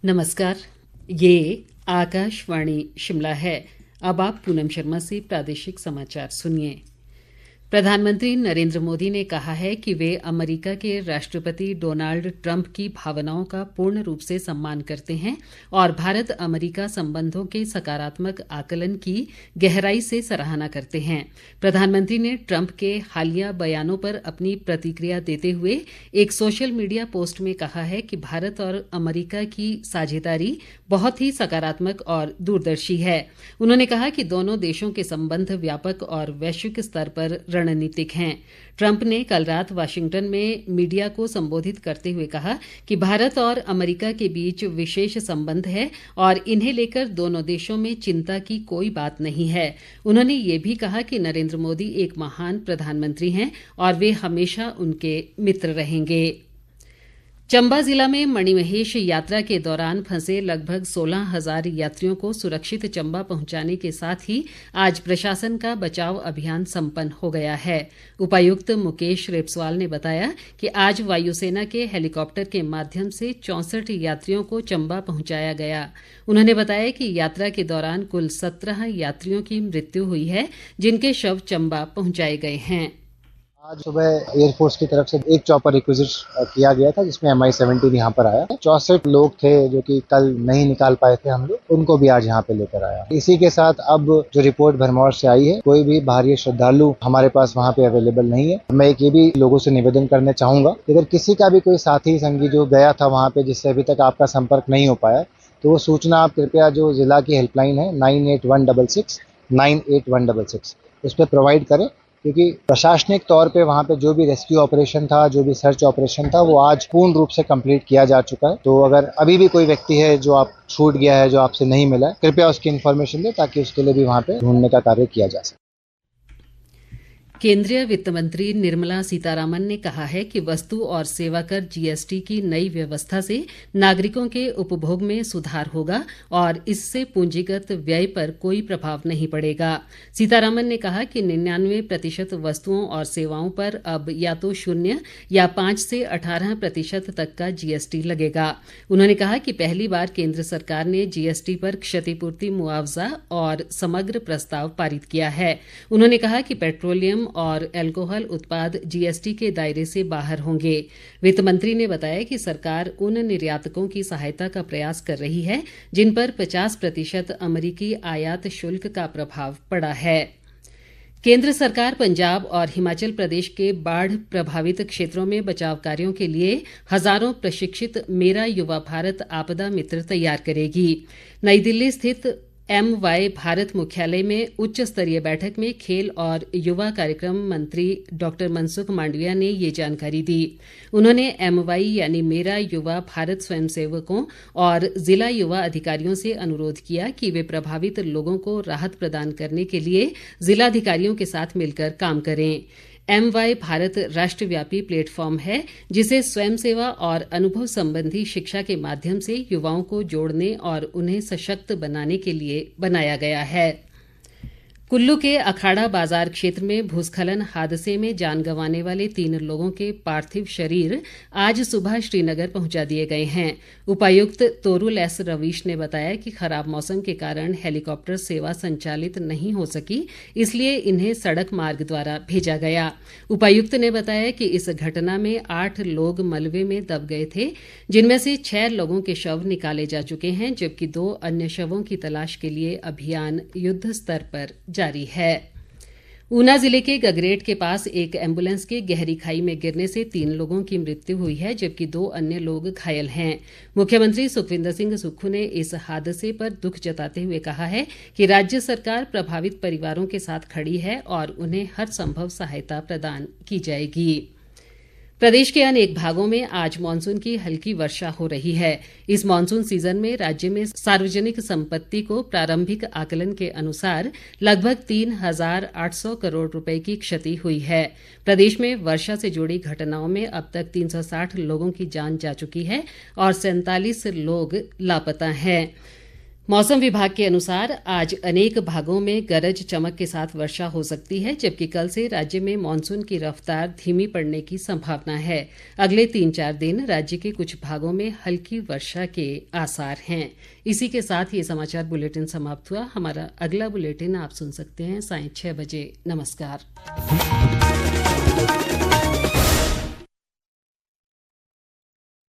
नमस्कार, ये आकाशवाणी शिमला है। अब आप पूनम शर्मा से प्रादेशिक समाचार सुनिए। प्रधानमंत्री नरेंद्र मोदी ने कहा है कि वे अमेरिका के राष्ट्रपति डोनाल्ड ट्रंप की भावनाओं का पूर्ण रूप से सम्मान करते हैं और भारत अमेरिका संबंधों के सकारात्मक आकलन की गहराई से सराहना करते हैं। प्रधानमंत्री ने ट्रंप के हालिया बयानों पर अपनी प्रतिक्रिया देते हुए एक सोशल मीडिया पोस्ट में कहा है कि भारत और अमेरिका की साझेदारी बहुत ही सकारात्मक और दूरदर्शी है। उन्होंने कहा कि दोनों देशों के संबंध व्यापक और वैश्विक स्तर पर रणनीतिक हैं। ट्रंप ने कल रात वाशिंगटन में मीडिया को संबोधित करते हुए कहा कि भारत और अमेरिका के बीच विशेष संबंध है और इन्हें लेकर दोनों देशों में चिंता की कोई बात नहीं है। उन्होंने ये भी कहा कि नरेंद्र मोदी एक महान प्रधानमंत्री हैं और वे हमेशा उनके मित्र रहेंगे। चंबा जिला में मणिमहेश यात्रा के दौरान फंसे लगभग 16,000 यात्रियों को सुरक्षित चंबा पहुंचाने के साथ ही आज प्रशासन का बचाव अभियान संपन्न हो गया है। उपायुक्त मुकेश रेपस्वाल ने बताया कि आज वायुसेना के हेलीकॉप्टर के माध्यम से 64 यात्रियों को चंबा पहुंचाया गया। उन्होंने बताया कि यात्रा के दौरान कुल 17 यात्रियों की मृत्यु हुई है, जिनके शव चंबा पहुंचाए गए हैं। आज सुबह एयरफोर्स की तरफ से एक चॉपर रिक्विजिट किया गया था, जिसमें MI-17 यहाँ पर आया। 64 लोग थे जो कि कल नहीं निकाल पाए थे हम लोग, उनको भी आज यहाँ पे लेकर आया। इसी के साथ अब जो रिपोर्ट भरमौर से आई है, कोई भी बाहरी श्रद्धालु हमारे पास वहाँ पे अवेलेबल नहीं है। मैं एक ये भी लोगों से निवेदन करना चाहूंगा कि अगर किसी का भी कोई साथी संगी जो गया था वहाँ पे, जिससे अभी तक आपका संपर्क नहीं हो पाया, तो वो सूचना आप कृपया जो जिला की हेल्पलाइन है 9816 उस पर प्रोवाइड करें, क्योंकि प्रशासनिक तौर पे वहाँ पे जो भी रेस्क्यू ऑपरेशन था, जो भी सर्च ऑपरेशन था, वो आज पूर्ण रूप से कंप्लीट किया जा चुका है। तो अगर अभी भी कोई व्यक्ति है जो आप छूट गया है, जो आपसे नहीं मिला है, कृपया उसकी इन्फॉर्मेशन दें ताकि उसके लिए भी वहाँ पे ढूंढने का कार्य किया जा सके। केंद्रीय वित्त मंत्री निर्मला सीतारामन ने कहा है कि वस्तु और सेवा कर GST की नई व्यवस्था से नागरिकों के उपभोग में सुधार होगा और इससे पूंजीगत व्यय पर कोई प्रभाव नहीं पड़ेगा। सीतारामन ने कहा कि 99% वस्तुओं और सेवाओं पर अब या तो 0 या 5 से 18% तक का GST लगेगा। उन्होंने कहा कि पहली बार केंद्र सरकार ने GST पर क्षतिपूर्ति मुआवजा और समग्र प्रस्ताव पारित किया है। उन्होंने कहा कि पेट्रोलियम और अल्कोहल उत्पाद GST के दायरे से बाहर होंगे। वित्त मंत्री ने बताया कि सरकार उन निर्यातकों की सहायता का प्रयास कर रही है जिन पर 50% अमेरिकी आयात शुल्क का प्रभाव पड़ा है। केंद्र सरकार पंजाब और हिमाचल प्रदेश के बाढ़ प्रभावित क्षेत्रों में बचाव कार्यों के लिए हजारों प्रशिक्षित मेरा युवा भारत आपदा मित्र तैयार करेगी। नई दिल्ली स्थित MY भारत मुख्यालय में उच्च स्तरीय बैठक में खेल और युवा कार्यक्रम मंत्री डॉक्टर मनसुख मांडविया ने ये जानकारी दी। उन्होंने MY यानी मेरा युवा भारत स्वयंसेवकों और जिला युवा अधिकारियों से अनुरोध किया कि वे प्रभावित लोगों को राहत प्रदान करने के लिए जिलाधिकारियों के साथ मिलकर काम करें। MY भारत राष्ट्रव्यापी प्लेटफॉर्म है, जिसे स्वयंसेवा और अनुभव संबंधी शिक्षा के माध्यम से युवाओं को जोड़ने और उन्हें सशक्त बनाने के लिए बनाया गया है। कुल्लू के अखाड़ा बाजार क्षेत्र में भूस्खलन हादसे में जान गंवाने वाले 3 लोगों के पार्थिव शरीर आज सुबह श्रीनगर पहुंचा दिए गए हैं। उपायुक्त तोरुल एस रवीश ने बताया कि खराब मौसम के कारण हेलीकॉप्टर सेवा संचालित नहीं हो सकी, इसलिए इन्हें सड़क मार्ग द्वारा भेजा गया। उपायुक्त ने बताया कि इस घटना में 8 लोग मलबे में दब गए थे, जिनमें से 6 लोगों के शव निकाले जा चुके हैं, जबकि 2 अन्य शवों की तलाश के लिए अभियान युद्ध स्तर पर जारी है। ऊना जिले के गगरेट के पास एक एम्बुलेंस के गहरी खाई में गिरने से 3 लोगों की मृत्यु हुई है, जबकि 2 अन्य लोग घायल हैं। मुख्यमंत्री सुखविंदर सिंह सुक्खू ने इस हादसे पर दुख जताते हुए कहा है कि राज्य सरकार प्रभावित परिवारों के साथ खड़ी है और उन्हें हर संभव सहायता प्रदान की जाएगी। प्रदेश के अनेक भागों में आज मानसून की हल्की वर्षा हो रही है। इस मानसून सीजन में राज्य में सार्वजनिक संपत्ति को प्रारंभिक आकलन के अनुसार लगभग 3,800 करोड़ रुपए की क्षति हुई है। प्रदेश में वर्षा से जुड़ी घटनाओं में अब तक 360 लोगों की जान जा चुकी है और 47 लोग लापता हैं। मौसम विभाग के अनुसार आज अनेक भागों में गरज चमक के साथ वर्षा हो सकती है, जबकि कल से राज्य में मानसून की रफ्तार धीमी पड़ने की संभावना है। अगले 3-4 दिन राज्य के कुछ भागों में हल्की वर्षा के आसार हैं। इसी के साथ ये समाचार बुलेटिन समाप्त हुआ। हमारा अगला बुलेटिन आप सुन सकते हैं 6:30 बजे। नमस्कार।